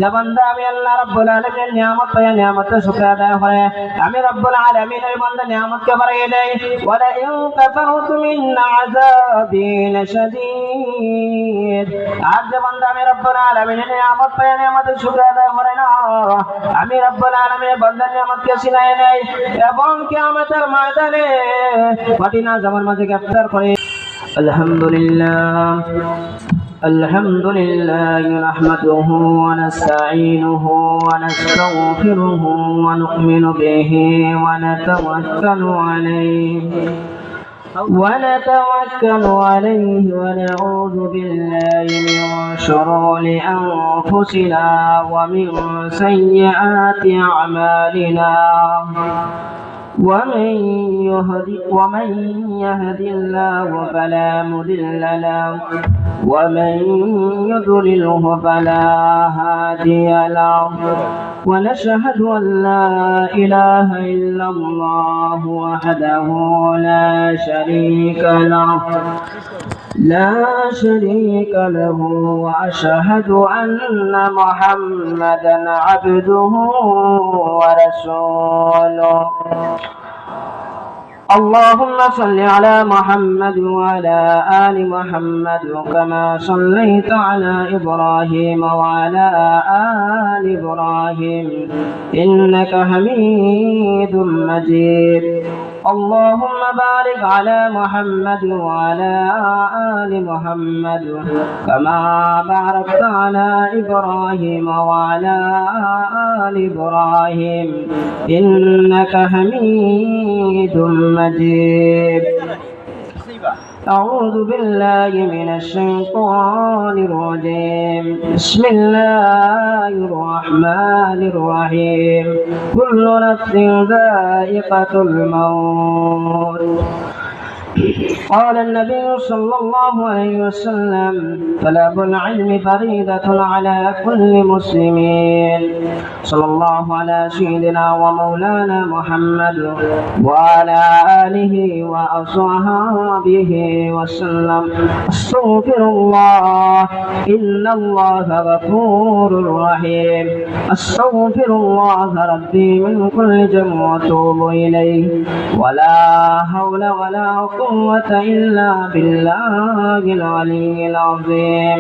যে বান্দা আমি আল্লাহ রাব্বুল আলামিনের নিয়ামত পায় নিয়ামতের শুকরিয়া আদায় করে আমি রব্বুল আলামিন ওই বান্দা নিয়ামতকে বাড়িয়ে দেই ওয়ালা ইন কাফারতু মিন আযাবি লাশাদীদ। আর যে বান্দা আমি রব্বুল আলামিনের নিয়ামত পায় নিয়ামতের শুকরিয়া আদায় করে না আমি রব্বুল আলামিনের বান্দার নিয়ামতকে ছিনায় নেই এবং কিয়ামতের ময়দানে কঠিন আযাবের মাঝে গ্রেফতার করে। আলহামদুলিল্লাহ الحمد لله نحمده ونستعينه ونستغفره ونؤمن به ونتوكل عليه ونعوذ بالله من شرور أنفسنا ومن سيئات أعمالنا ومن يهد الله فلا مضل له ومن يضلله فلا هادي له ونشهد أن لا إله إلا الله وحده لا شريك له وأشهد أن محمدا عبده ورسوله اللهم صل على محمد وعلى آل محمد كما صليت على إبراهيم وعلى آل إبراهيم إنك حميد مجيد اللهم بارك على محمد وعلى آل محمد كما باركت على إبراهيم وعلى آل إبراهيم إنك حميد مجيد أعوذ بالله من الشيطان الرجيم بسم الله الرحمن الرحيم كل نفس ذائقة الموت قال النبي صلى الله عليه وسلم طلب العلم فريضة على كل مسلمين صلى الله على سيدنا ومولانا محمد وعلى آله وأصحابه وسلم استغفر الله إن الله غفور رحيم استغفر الله ربي من كل ذنب وأتوب إليه ولا حول ولا قوة إلا بالله العلي العظيم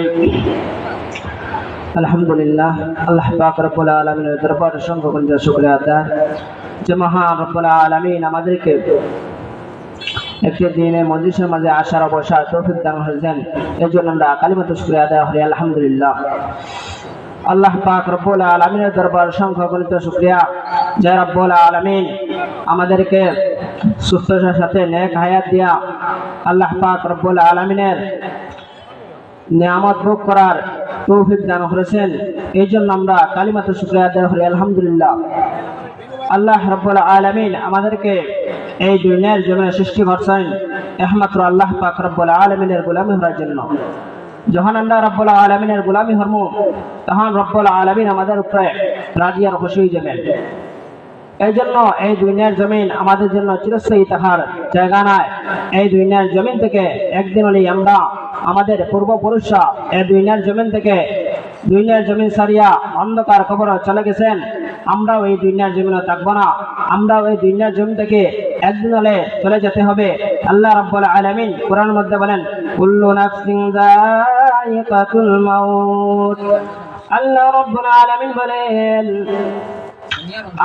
আলহামদুলিল্লাহ আল্লাহ পাক রব্বুল আলামিনের দরবারে সংকল্প শুকরিয়া আদায় যে মহান রব্বুল আলামিন আমাদেরকে একটি দিনের মজলিসের মাঝে আসার বসার তৌফিক দান করেছেন এর জন্য আমরা কালিমাতুল শুকরিয়া আদায় করি আলহামদুলিল্লাহ। আল্লাহ পাক রব্বুল আলামিনের দরবারে সংকল্প শুকরিয়া যে রব্বুল আলামিন আমাদেরকে সুস্থতার সাথে নেক হায়াত দিয়া আল্লাহ পাক রব্বুল আলামিনের নিয়ামত ভোগ করার তৌফিক দান করেছেন এই জন্য আমরা কালিমাতুল শুকরিয়া আদায় করি আলহামদুলিল্লাহ। আল্লাহ রাব্বুল আলামিন আমাদেরকে এই দুনিয়ার জমিনে সৃষ্টি করেছেন একমাত্র আল্লাহ পাক রব্বুল আলামিনের গোলামি হওয়ার জন্য। যখন আমরা রব্বুল আলামিনের গোলামি হব তখন রব্বুল আলামিন আমাদের উপরে রাজি আর খুশি হয়ে যাবেন। এই জন্য এই দুনিয়ার জমিন আমাদের জন্য চিরস্থায়ী থাকার জায়গা নয়। এই দুনিয়ার জমিন থেকে একদিন হলেই আমরা আমাদের পূর্বপুরুষরা এই দুনিয়ার জমিন থেকে দুনিয়ার জমিন সারিয়া অন্ধকার কবরে চলে গেছেন। আমরাও এই দুনিয়ার জমিনে থাকবো না, আমরাও এই দুনিয়ার জমিন থেকে একদিন হলে চলে যেতে হবে। আল্লাহ রাব্বুল আলামিন কোরআনের মধ্যে বলেন কুল্লু নাফসিন যায়িকাতুল মাউত। আল্লাহ রাব্বুল আলামিন বলেন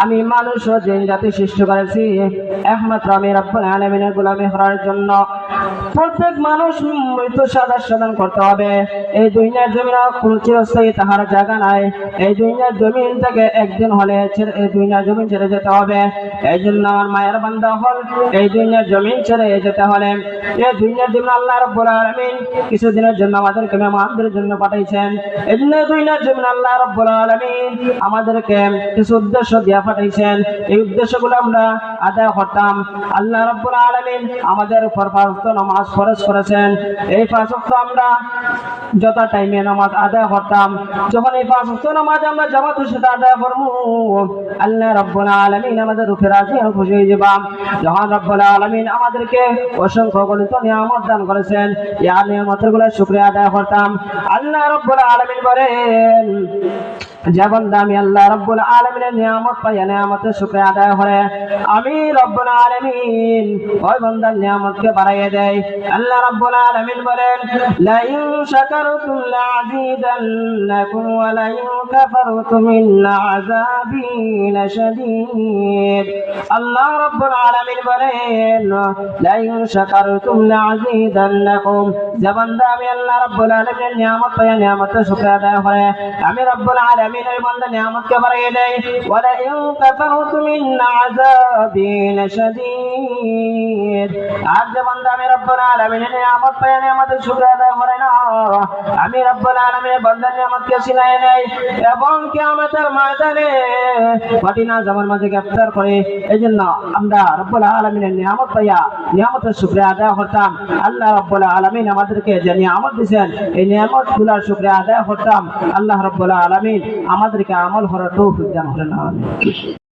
আমি মানুষ ও জিন জাতি সৃষ্টি করেছি একমাত্র আমি রব্বুল আলামিনের গোলামি করার জন্য। প্রত্যেক মানুষ মৃত্যু সাধন করতে হবে। এই দুনিয়ার জমিন কোন চিরস্থায়ী তাহার জায়গা নাই। এই দুনিয়ার জমিন থেকে একদিন হলে এই দুনিয়ার জমিন ছেড়ে যেতে হবে। এই জন্য আমার মায়ের বান্দা হল এই দুনিয়ার জমিন ছেড়ে যেতে হলে এই দুনিয়ার জমিন আল্লাহ রাব্বুল আলামিন কিছুদিনের জন্য আমাদেরকে মেহমানদের জন্য পাঠাইছেন। এই জন্য দুনিয়ার জমিন আল্লাহ রাব্বুল আলামিন আমাদেরকে কিছু উদ্দেশ্য দিয়া পাঠাইছেন। এই উদ্দেশ্যগুলো আমরা আদায় করতাম। আল্লাহ রাব্বুল আলামিন আমাদের উপর পাঁচ নামাজ ফরজ করেছেন। এই পাঁচ ওয়াক্ত আমরা যত টাইমে নামাজ আদায় করতাম, যখন এই পাঁচ ওয়াক্ত নামাজ আমরা জামাতের সাথে আদায় করব আল্লাহ রাব্বুল আলামিন আমাদের উপর রাজি আর খুশি হয়ে যাবেন। যখন রাব্বুল আলামিন আমাদেরকে অসংখ্য গণিত নিয়ামত দান করেছেন এই নিয়ামতগুলোর শুকরিয়া আদায় করতাম। আল্লাহ রাব্বুল আলামিন বলেন যে বান্দা আমি আল্লাহ রাব্বুল আলামিনের নিয়ামত পাইয়া নিয়ামতের শুকরিয়া আদায় করে আমি রব্বুল আলামিন ওই বান্দার নিয়ামতকে বাড়াইয়া দেয়। আল্লাহ রাব্বুল আলামিন বলেন লা ইন শাকারতুম লাযীদান্নাকুম ওয়া লা ইন কাফারতুম ইন্না আযাবি লাশাদীদ। আল্লাহ রাব্বুল আলামিন বলেন লা ইন শাকারতুম লাযীদান্নাকুম, যে বান্দা আমি আল্লাহ রাব্বুল আলামিনের নিয়ামত পাইয়া নিয়ামতের শুকরিয়া আদায় করে আমি রব্বুল আলামিন ওই বান্দার নিয়ামতকে বাড়াইয়া দেয়। ওয়া লা ইন কাফারতুম ইন্না আযাবি লাশাদীদ, আর যে বান্দা আমি রব্বুল আলামিনের নিয়ামত পাইয়া নিয়ামতের শুকরিয়া আদায় করে না আমি রব্বুল আলামিনের বান্দার নিয়ামতকে ছিনায় নেই এবং কিয়ামতের ময়দানে কঠিন আযাবের মাঝে গ্রেফতার করে। এজন্য আমরা রব্বুল আলামিনের নিয়ামত পাইয়া নিয়ামতের শুকরিয়া আদায় করতাম। আল্লাহ রব্বুল আলামিন আমাদেরকে যে নিয়ামত দিয়েছেন এই নিয়ামতগুলোর শুকরিয়া আদায় করতাম। আল্লাহ রব্বুল আলামিন আমাদেরকে আমল করার তৌফিক দান করেন। আমিন।